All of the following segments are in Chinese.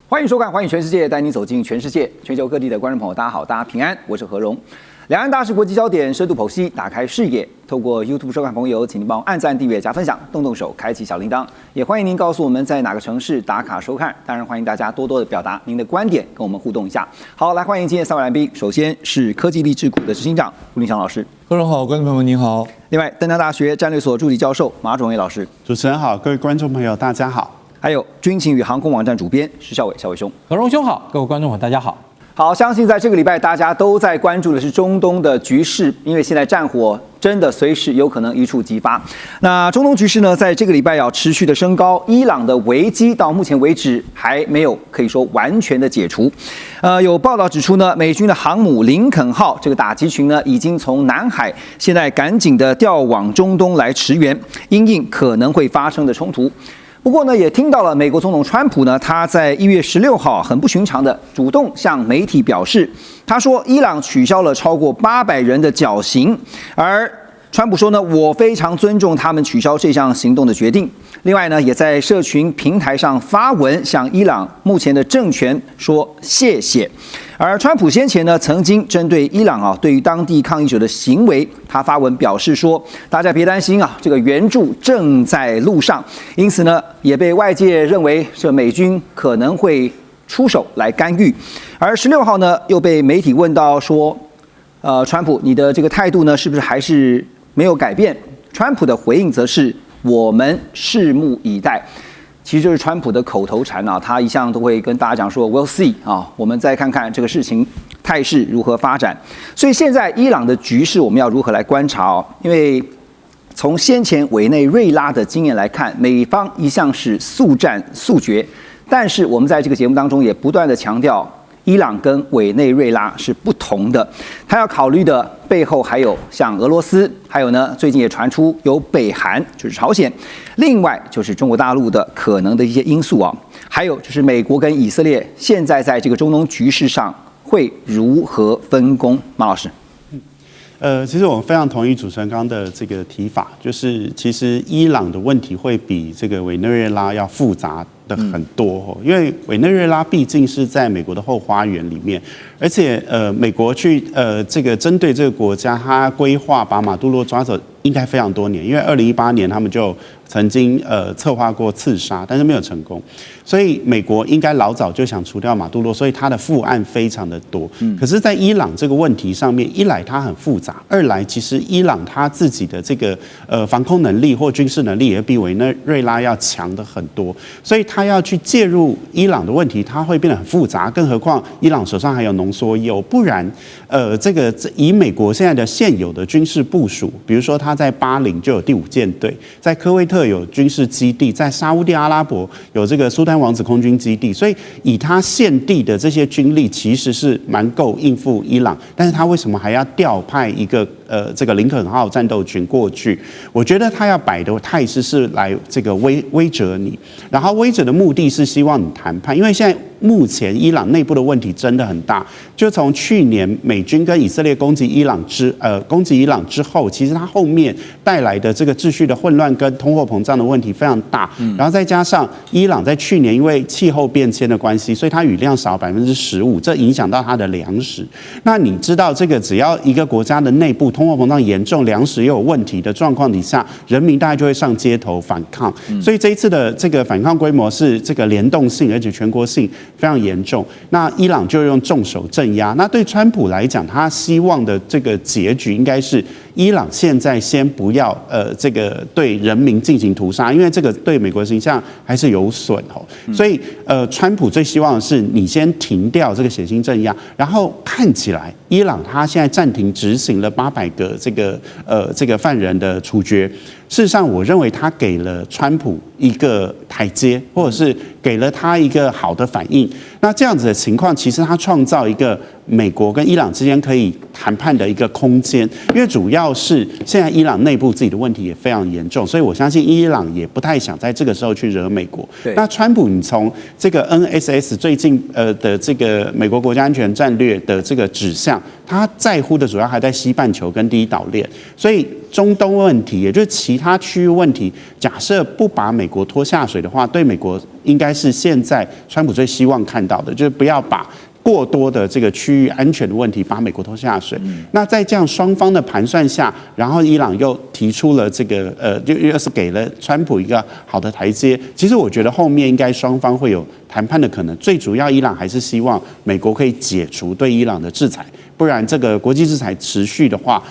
欢迎收看《环宇全世界》，带你走进全世界。全球各地的观众朋友，大家好，大家平安，我是何荣。两岸大事国际焦点，深度剖析，打开视野。透过 YouTube 收看朋友，请您帮我按赞、订阅、加分享，动动手，开启小铃铛。也欢迎您告诉我们在哪个城市打卡收看。当然，欢迎大家多多的表达您的观点，跟我们互动一下。好，来欢迎今天3位来宾。首先是科技力智库的执行长吴林祥老师，何荣好，观众朋友们您好。另外，登江大学战略所助理教授马仲伟老师，主持人好，各位观众朋友大家好。还有军情与航空网站主编施孝伟，孝伟兄。何荣兄好，各位观众朋友大家好。好，相信在这个礼拜大家都在关注的是中东的局势，因为现在战火真的随时有可能一触即发。那中东局势呢，在这个礼拜要持续的升高，伊朗的危机到目前为止还没有可以说完全的解除。有报道指出呢，美军的航母林肯号这个打击群呢，已经从南海现在赶紧的调往中东来驰援，因应可能会发生的冲突。不过呢，也听到了美国总统川普呢，他在1月16号很不寻常的主动向媒体表示，他说伊朗取消了超过800人的绞刑，而川普说呢，我非常尊重他们取消这项行动的决定。另外呢，也在社群平台上发文向伊朗目前的政权说谢谢。而川普先前呢，曾经针对伊朗对于当地抗议者的行为，他发文表示说，大家别担心这个援助正在路上。因此呢，也被外界认为这美军可能会出手来干预。而16号呢，又被媒体问到说，川普你的这个态度呢，是不是还是没有改变？川普的回应则是我们拭目以待。其实就是川普的口头禅他一向都会跟大家讲说 "We'll see" 我们再看看这个事情态势如何发展。所以现在伊朗的局势我们要如何来观察因为从先前委内瑞拉的经验来看，美方一向是速战速决，但是我们在这个节目当中也不断的强调，伊朗跟委内瑞拉是不同的，他要考虑的背后还有像俄罗斯，还有呢最近也传出有北韩，就是朝鲜，另外就是中国大陆的可能的一些因素还有就是美国跟以色列现在在这个中东局势上会如何分工？马老师。其实我非常同意主持人刚刚的这个提法，就是其实伊朗的问题会比这个委内瑞拉要复杂的很多因为委内瑞拉毕竟是在美国的后花园里面，而且美国去这个针对这个国家，他规划把马杜罗抓走应该非常多年，因为2018年他们就曾经策划过刺杀，但是没有成功，所以美国应该老早就想除掉马杜罗，所以他的副案非常的多。可是，在伊朗这个问题上面，一来它很复杂，二来其实伊朗他自己的这个防空能力或军事能力也比委内瑞拉要强的很多，所以他要去介入伊朗的问题，它会变得很复杂。更何况伊朗手上还有浓缩铀，不然以美国现在的现有的军事部署，比如说他在巴林就有第5舰队，在科威特有军事基地，在沙烏地阿拉伯有这个苏丹王子空军基地，所以以他现地的这些军力，其实是蛮够应付伊朗。但是他为什么还要调派一个这个林肯号战斗群过去？我觉得他要摆的态势是来这个威慑你，然后威慑的目的是希望你谈判，因为现在目前伊朗内部的问题真的很大。就从去年美军跟以色列攻击伊朗之后，其实它后面带来的这个秩序的混乱跟通货膨胀的问题非常大。然后再加上伊朗在去年因为气候变迁的关系，所以它雨量少15%，这影响到它的粮食。那你知道这个只要一个国家的内部通货膨胀严重，粮食又有问题的状况底下，人民大概就会上街头反抗。所以这一次的这个反抗规模是这个联动性，而且全国性非常严重。那伊朗就用重手镇压。那对川普来讲，他希望的这个结局应该是伊朗现在先不要这个对人民进行屠杀，因为这个对美国形象还是有损所以川普最希望的是你先停掉这个血腥镇压，然后看起来伊朗他现在暂停执行了800个这个犯人的处决。事实上，我认为他给了川普一个台阶，或者是给了他一个好的反应。那这样子的情况，其实他创造一个美国跟伊朗之间可以谈判的一个空间，因为主要是现在伊朗内部自己的问题也非常严重，所以我相信伊朗也不太想在这个时候去惹美国。那川普，你从这个 NSS 最近的这个美国国家安全战略的这个指向，他在乎的主要还在西半球跟第一岛链，所以中东问题，也就是其其他区域问题，假设不把美国拖下水的话，对美国应该是现在川普最希望看到的，就是不要把过多的这个区域安全的问题把美国拖下水。那在这样双方的盘算下，然后伊朗又提出了这个又是给了川普一个好的台阶。其实我觉得后面应该双方会有谈判的可能。最主要，伊朗还是希望美国可以解除对伊朗的制裁，不然这个国际制裁持续的话，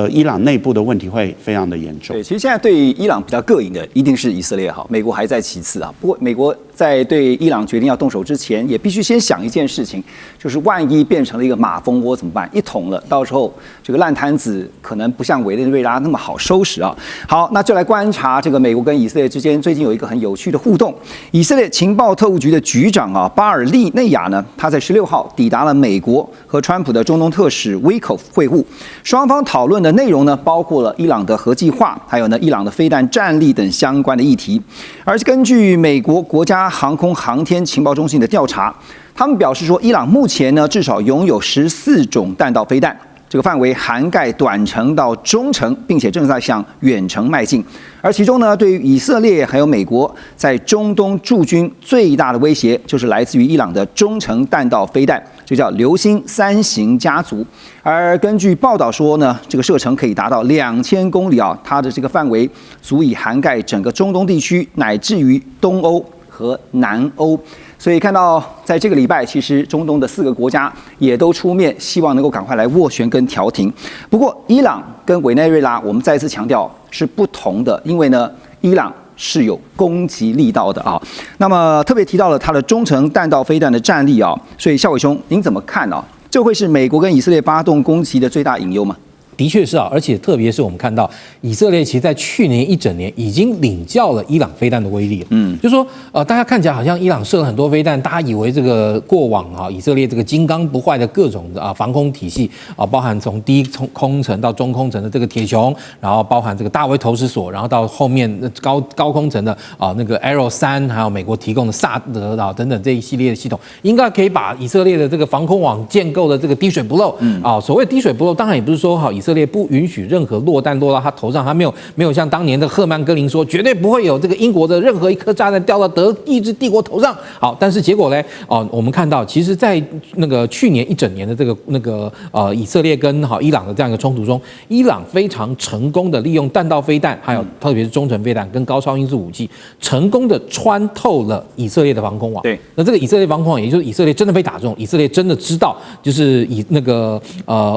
伊朗内部的问题会非常的严重。对，其实现在对伊朗比较膈应的一定是以色列哈，美国还在其次啊。不过美国在对伊朗决定要动手之前，也必须先想一件事情，就是万一变成了一个马蜂窝怎么办？一捅了，到时候这个烂摊子可能不像委内瑞拉那么好收拾啊。好，那就来观察这个美国跟以色列之间最近有一个很有趣的互动。以色列情报特务局的局长啊，巴尔利内亚呢，他在16号抵达了美国，和川普的中东特使威口会晤，双方讨论的内容呢，包括了伊朗的核计划，还有呢伊朗的飞弹战力等相关的议题。而根据美国国家航空航天情报中心的调查，他们表示说，伊朗目前呢至少拥有14种弹道飞弹，这个范围涵盖短程到中程，并且正在向远程迈进。而其中呢，对于以色列还有美国在中东驻军最大的威胁，就是来自于伊朗的中程弹道飞弹，这叫流星3型家族。而根据报道说呢，这个射程可以达到2000公里啊，它的这个范围足以涵盖整个中东地区，乃至于东欧和南欧。所以看到在这个礼拜，其实中东的4个国家也都出面，希望能够赶快来斡旋跟调停。不过，伊朗跟委内瑞拉，我们再次强调是不同的，因为呢，伊朗是有攻击力道的啊。那么特别提到了它的中程弹道飞弹的战力啊，所以孝伟兄，您怎么看啊？这会是美国跟以色列发动攻击的最大隐忧吗？的确是啊，而且特别是我们看到以色列其实在去年一整年已经领教了伊朗飞弹的威力。就说大家看起来好像伊朗射了很多飞弹，大家以为这个过往以色列这个金刚不坏的各种的防空体系包含从低空层到中空层的这个铁穹，然后包含这个大卫投石索，然后到后面高空层的那个 Arrow 3，还有美国提供的萨德等等这一系列的系统，应该可以把以色列的这个防空网建构的这个滴水不漏。所谓滴水不漏，当然也不是说以色列不允许任何落弹落到他头上，他没有像当年的赫曼·戈林说，绝对不会有这个英国的任何一颗炸弹掉到德意志帝国头上。好，但是结果呢？我们看到，其实，在那个去年一整年的这个以色列跟伊朗的这样一个冲突中，伊朗非常成功的利用弹道飞弹，还有特别是中程飞弹跟高超音速武器，成功的穿透了以色列的防空网。对，那这个以色列防空网，也就是以色列真的被打中，以色列真的知道，就是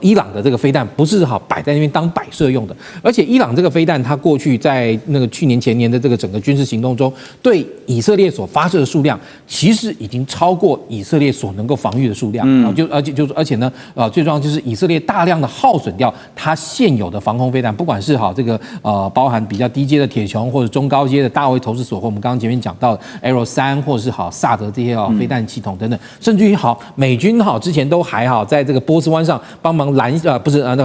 伊朗的这个飞弹不是摆在那边当摆设用的，而且伊朗这个飞弹，它过去在那个去年前年的这个整个军事行动中，对以色列所发射的数量，其实已经超过以色列所能够防御的数量。而且呢，最重要就是以色列大量的耗损掉它现有的防空飞弹，不管是这个包含比较低阶的铁穹，或者中高阶的大卫投石索，或我们刚刚前面讲到的 Arrow 3，或者是萨德这些飞弹系统等等，甚至于美军之前都还在这个波斯湾上帮忙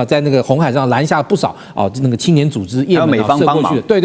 在那个红海上拦下不少那个青年组织，也有美方帮忙，对，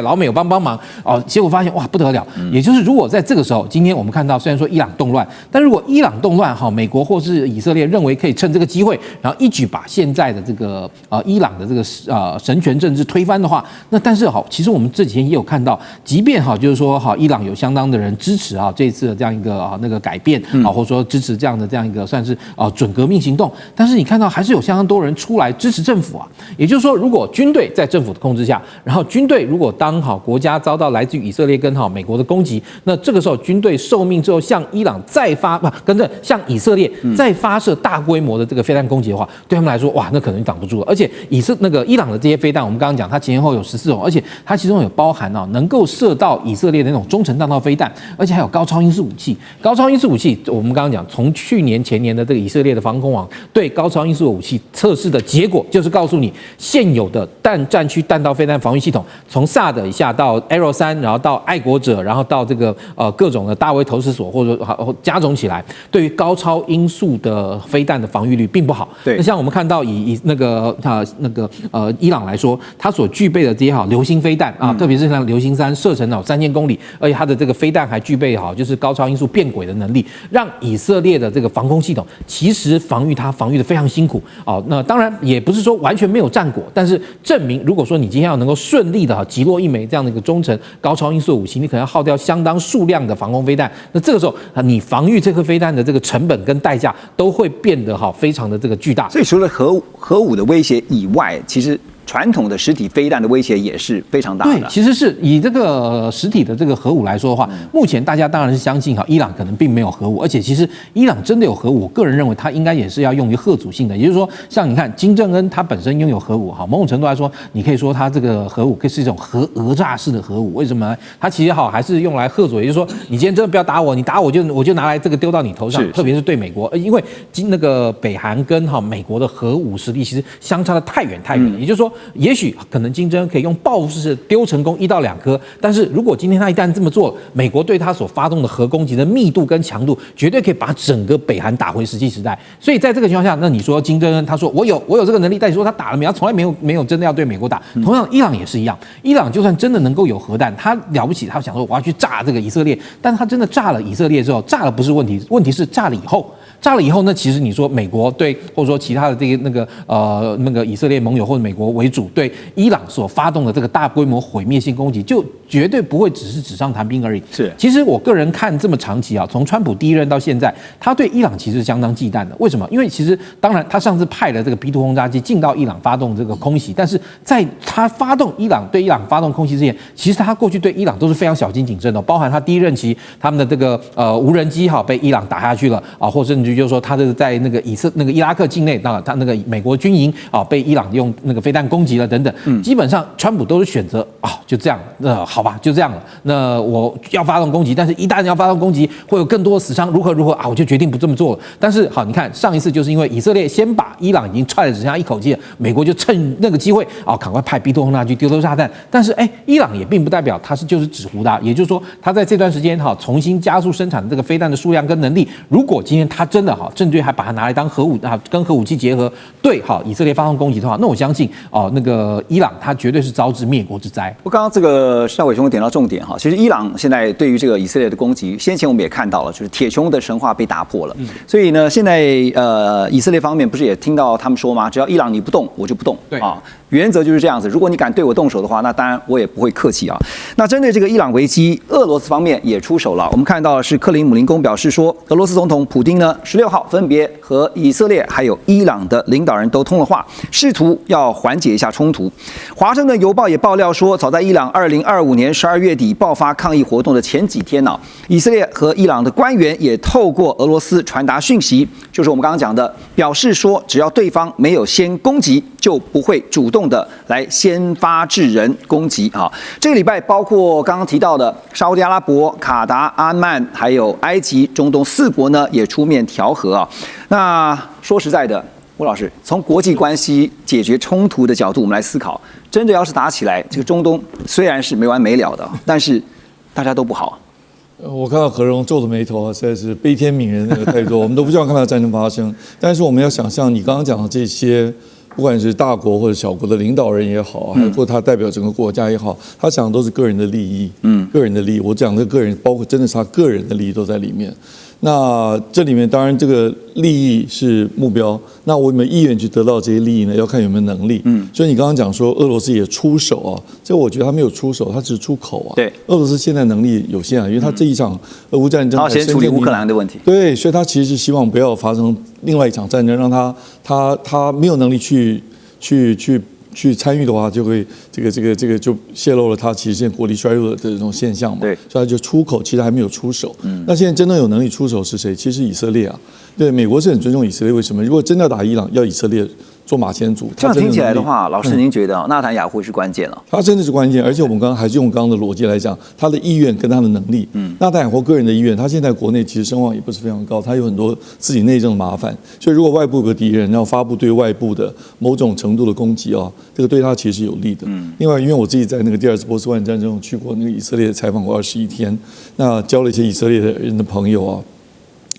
老美有帮忙结果发现哇不得了，也就是如果在这个时候，今天我们看到虽然说伊朗动乱，但如果伊朗动乱美国或是以色列认为可以趁这个机会，然后一举把现在的这个伊朗的这个神权政治推翻的话，那但是其实我们这几天也有看到，即便就是说伊朗有相当的人支持这一次的这样一个那个改变或者说支持这样一个算是准革命行动，但是你看到还是有相当多人出来支持政府也就是说，如果军队在政府的控制下，然后军队如果当国家遭到来自于以色列跟美国的攻击，那这个时候军队受命之后向伊朗向以色列再发射大规模的这个飞弹攻击的话，对他们来说哇，那可能挡不住了。而且伊朗的这些飞弹，我们刚刚讲它前后有14种，而且它其中有包含能够射到以色列的那种中程弹道飞弹，而且还有高超音速武器。高超音速武器，我们刚刚讲，从去年前年的这个以色列的防空网对高超音速武器测试的结果，就是告诉你现有的战区弹道飞弹防御系统，从萨德以下到 Arrow 3，然后到爱国者，然后到这个各种的大卫投石索，或者加总起来，对于高超音速的飞弹的防御率并不好。对，那像我们看到以伊朗来说，它所具备的这些流星飞弹特别是像流星3射程3000公里，而且它的这个飞弹还具备就是高超音速变轨的能力，让以色列的这个防空系统其实防御它防御的非常辛苦那当然也不是说完全没有战果，但是证明如果说你今天要能够顺利的击落一枚这样的一个中程高超音速武器，你可能要耗掉相当数量的防空飞弹。那这个时候你防御这颗飞弹的这个成本跟代价都会变得非常的这个巨大。所以除了核武的威胁以外，其实传统的实体飞弹的威胁也是非常大的。对，其实是以这个实体的这个核武来说的话，目前大家当然是相信伊朗可能并没有核武，而且其实伊朗真的有核武，我个人认为它应该也是要用于吓阻性的，也就是说，像你看金正恩他本身拥有核武，某种程度来说，你可以说他这个核武可以是一种讹诈式的核武。为什么呢？它其实还是用来吓阻，也就是说，你今天真的不要打我，你打我就拿来这个丢到你头上，特别是对美国，因为那个北韩跟美国的核武实力其实相差的太远了，也就是说。也许可能金正恩可以用报复式丢成功1到2颗，但是如果今天他一旦这么做，美国对他所发动的核攻击的密度跟强度，绝对可以把整个北韩打回石器时代。所以在这个情况下，那你说金正恩他说我有这个能力，但你说他打了没有？他从来没有真的要对美国打。同样，伊朗也是一样，伊朗就算真的能够有核弹，他了不起，他想说我要去炸这个以色列，但他真的炸了以色列之后，炸了不是问题，问题是炸了以后。炸了以后呢，其实你说美国对，或者说其他的这个那个以色列盟友或者美国为主对伊朗所发动的这个大规模毁灭性攻击，就绝对不会只是纸上谈兵而已。是，其实我个人看这么长期从川普第一任到现在，他对伊朗其实相当忌惮的。为什么？因为其实当然他上次派了这个 B-2 轰炸机进到伊朗发动这个空袭，但是在他对伊朗发动空袭之前，其实他过去对伊朗都是非常小心谨慎的，包含他第一任期他们的这个无人机被伊朗打下去了或甚至就是说他是在那个伊拉克境内，他那个美国军营被伊朗用那个飞弹攻击了等等，基本上川普都是选择就这样，好吧，就这样了。那我要发动攻击，但是一旦要发动攻击，会有更多的死伤，如何我就决定不这么做了。但是好，你看上一次就是因为以色列先把伊朗已经踹得只剩下一口气了，美国就趁那个机会赶快派 B-2 轰炸机丢炸弹。但是伊朗也并不代表它就是纸糊的，也就是说，它在这段时间重新加速生产的这个飞弹的数量跟能力，如果今天它真的正对还把它拿来当核武跟核武器结合，对以色列发动攻击的话，那我相信那个伊朗它绝对是招致灭国之灾。刚刚这个少伟兄点到重点其实伊朗现在对于这个以色列的攻击，先前我们也看到了，就是铁穹的神话被打破了。所以呢，现在以色列方面不是也听到他们说吗？只要伊朗你不动，我就不动。对原则就是这样子。如果你敢对我动手的话，那当然我也不会客气那针对这个伊朗危机，俄罗斯方面也出手了。我们看到的是克林姆林宫表示说，俄罗斯总统普丁呢16号分别和以色列还有伊朗的领导人都通了话，试图要缓解一下冲突。华盛顿邮报也爆料说，早在伊朗2025年12月底爆发抗议活动的前几天以色列和伊朗的官员也透过俄罗斯传达讯息，就是我们刚刚讲的，表示说只要对方没有先攻击，就不会主动的来先发制人攻击这个礼拜包括刚刚提到的沙烏地阿拉伯、卡达、阿曼还有埃及、中东4国呢也出面调和那说实在的，吴老师，从国际关系解决冲突的角度，我们来思考，真的要是打起来，这个中东虽然是没完没了的，但是大家都不好。我看到何荣皱着眉头实在是悲天悯人那个态度，我们都不希望看到战争发生。但是我们要想象，你刚刚讲的这些，不管是大国或者小国的领导人也好，或者他代表整个国家也好，他讲的都是个人的利益，个人的利益。我讲的个人，包括真的是他个人的利益都在里面。那这里面当然这个利益是目标，那我有没有意愿去得到这些利益呢？要看有没有能力。所以你刚刚讲说俄罗斯也出手这我觉得他没有出手，他只是出口对，俄罗斯现在能力有限因为他这一场俄乌战争，他先处理乌克兰的问题。对，所以他其实是希望不要发生另外一场战争，让他没有能力去参与的话，就会这个就泄露了他其实现在国力衰弱的这种现象嘛。对，所以他就出口，其实还没有出手。那现在真正有能力出手是谁？其实以色列对，美国是很尊重以色列。为什么？如果真的要打伊朗，要以色列做马前卒。这样听起来的话，老师您觉得纳坦雅胡是关键了？他真的是关键，而且我们刚刚还是用刚刚的逻辑来讲，他的意愿跟他的能力。纳坦雅胡个人的意愿，他现在国内其实声望也不是非常高，他有很多自己内政的麻烦，所以如果外部有个敌人，然后发布对外部的某种程度的攻击这个对他其实是有利的。另外，因为我自己在那个第二次波斯湾战争去过那个以色列采访过21天，那交了一些以色列的人的朋友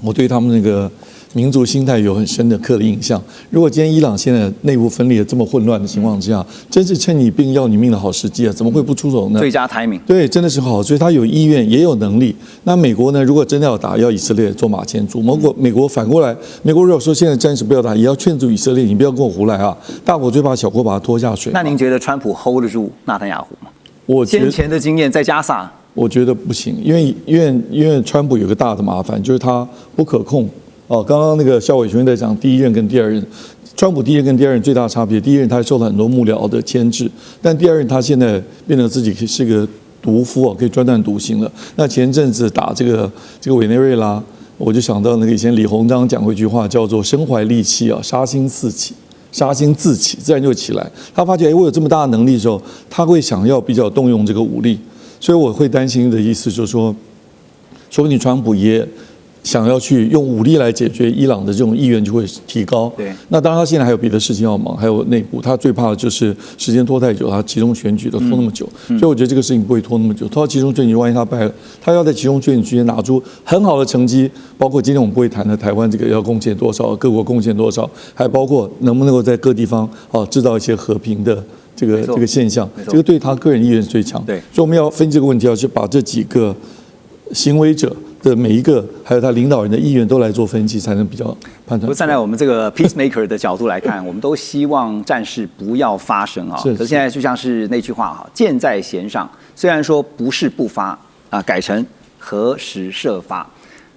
我对他们那个民族心态有很深的刻的印象。如果今天伊朗现在内部分裂这么混乱的情况之下，真是趁你病要你命的好时机啊！怎么会不出手呢？最佳 timing。对，真的是好，所以他有意愿也有能力。那美国呢？如果真的要打，要以色列做马前卒。美国反过来，美国如果说现在暂时不要打，也要劝阻以色列，你不要跟我胡来啊！大国最怕小国把它拖下水。那您觉得川普 hold 得住纳坦雅胡吗？我先前的经验在加萨，我觉得不行，因为川普有个大的麻烦，就是他不可控。哦，刚刚那个肖伟雄在讲第一任跟第二任，川普第一任跟第二任最大的差别，第一任他受了很多幕僚的牵制，但第二任他现在变得自己是个毒夫啊，可以专断独行了。那前阵子打这个委内瑞拉，我就想到那个以前李鸿章讲过一句话，叫做身怀利器啊，杀心四起。杀心自起，自然就起来。他发觉，我有这么大的能力的时候，他会想要比较动用这个武力，所以我会担心的意思就是说，说不定川普也想要去用武力来解决伊朗的这种意愿就会提高。对，那当然他现在还有别的事情要忙，还有内部，他最怕的就是时间拖太久，他集中选举都拖那么久，所以我觉得这个事情不会拖那么久。拖到集中选举，万一他败了，他要在集中选举期间拿出很好的成绩，包括今天我们不会谈的台湾这个要贡献多少，各国贡献多少，还包括能不能够在各地方制造一些和平的这个现象，这个对他个人意愿是最强。对，所以我们要分析这个问题，要去把这几个行为者的每一个，还有他领导人的意愿都来做分析，才能比较判断。不过站在我们这个 peacemaker 的角度来看，我们都希望战事不要发生啊。可是现在就像是那句话哈，箭在弦上，虽然说不是不发啊，改成何时射发，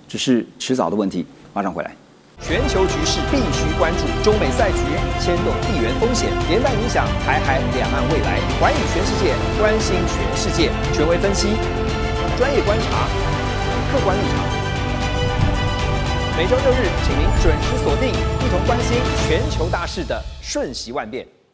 只是迟早的问题。马上回来。全球局势必须关注，中美赛局牵动地缘风险，连带影响台海两岸未来。环宇全世界，关心全世界，权威分析，专业观察，客观立场。每周6日，请您准时锁定，一同关心全球大事的瞬息万变。